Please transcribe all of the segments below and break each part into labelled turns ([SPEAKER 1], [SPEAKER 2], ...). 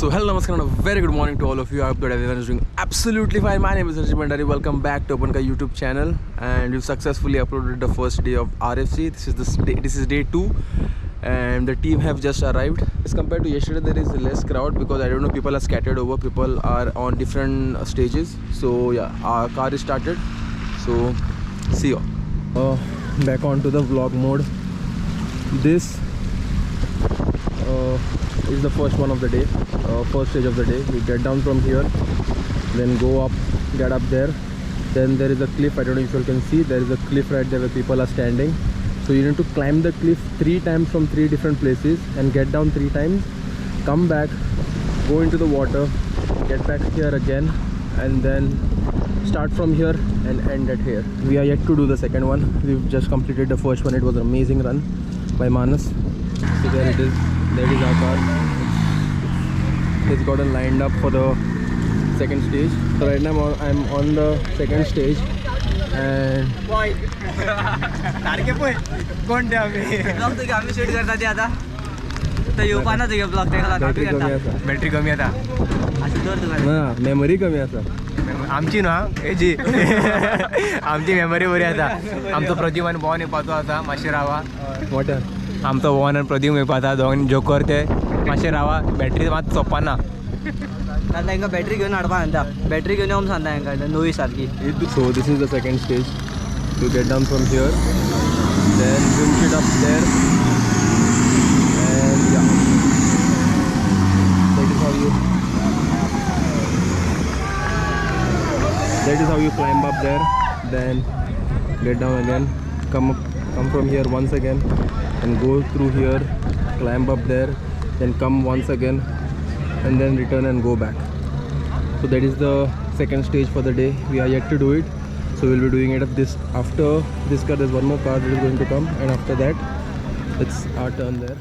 [SPEAKER 1] So hello, namaskar and a very good morning to all of you. I hope that everyone is doing absolutely fine. My name is Arjun Bhandari. Welcome back to Open Ka YouTube channel, and we've successfully uploaded the first day of RFC. This is day 2, and the team have just arrived. As compared to yesterday, there is less crowd because I don't know, people are scattered over. People are on different stages. So yeah, our car is started. So see you. Back onto the vlog mode. This is the first one of the day, first stage of the day. We get down from here, then go up, get up there. Then there is a cliff. I don't know if you can see, there is a cliff right there where people are standing. So you need to climb the cliff 3 times from 3 different places and get down 3 times, come back, go into the water, get back here again, and then start from here and end at here. We are yet to do the second one. We've just completed the first one. It was an amazing run by Manas. So there it is. That is our car. It's gotten lined up for the second stage. So right now I'm on the second stage, and
[SPEAKER 2] battery कमी आता
[SPEAKER 1] memory कमी असा
[SPEAKER 2] आमची ना जी आमची memory बरी आता आमचो प्रदीप आणि भवन येपाचो आता मातशें रावा
[SPEAKER 1] मोठ्या
[SPEAKER 2] आमचो भवन आणि प्रदीप येपाता दोन जोकर ते मातशें रावा बॅटरी मात सोंपना
[SPEAKER 3] तांकां बॅटरी घेवन हाडपा सांगता बॅटरी घेवन येवंक सांगता तांकां नवी सारकी.
[SPEAKER 1] So this is the second stage. You get down from here, then winch it up there, and yeah, that is how you climb up there. Then get down again, come from here once again, and go through here, climb up there, then come once again, and then return and go back. So that is the second stage for the day. We are yet to do it, so we'll be doing it after this car. There's one more car that is going to come, and after that it's our turn there.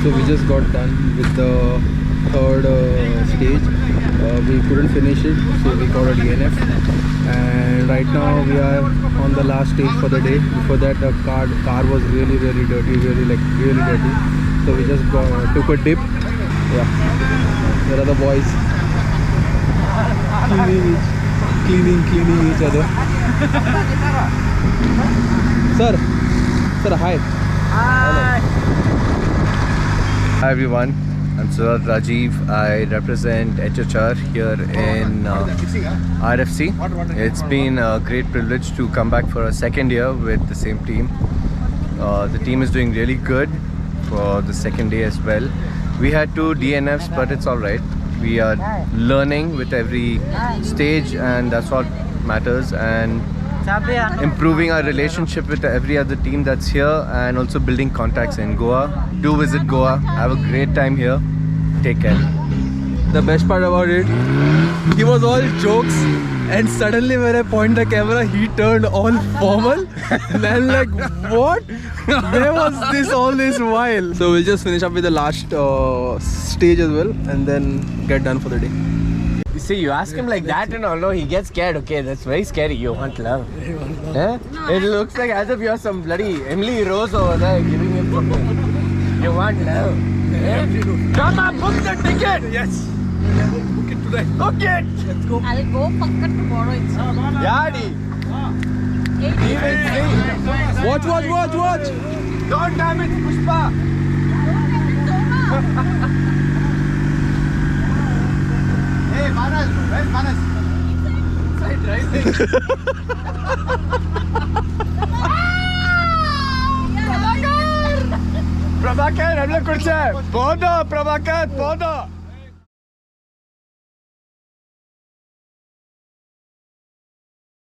[SPEAKER 1] So we just got done with the third stage. We couldn't finish it, so we called a DNF. And right now we are on the last stage for the day. Before that, the car was really dirty, really dirty. So we just took a dip. Yeah, there are the boys cleaning each other. Sir, hi.
[SPEAKER 4] Hi everyone, I'm Surat Rajiv. I represent HHR here in RFC. It's been a great privilege to come back for a second year with the same team. The team is doing really good for the second day as well. We had 2 DNFs, but it's alright. We are learning with every stage, and that's what matters, and improving our relationship with every other team that's here, and also building contacts in Goa. Do visit Goa, have a great time here. Take care.
[SPEAKER 1] The best part about it, he was all jokes, and suddenly when I point the camera, he turned all formal. And I'm like, what? Where was all this while? So we'll just finish up with the last stage as well, and then get done for the day.
[SPEAKER 2] You see, you ask him like that and all, no, he gets scared. Okay, that's very scary. You want love. Eh? It looks like as if you're some bloody Emily Rose over there giving him something. You want love. Eh? Come on, book the ticket. Yes. Book it today. Book it. Let's go.
[SPEAKER 5] I'll go pakka tomorrow itself.
[SPEAKER 2] Yadi. Even see.
[SPEAKER 1] Watch.
[SPEAKER 2] Don't damage Pushpa. Hey, Manas, where's Manas? Inside driving. Prabhakar, हम लोग कुछ है। पौधा, प्रभाकर, पौधा।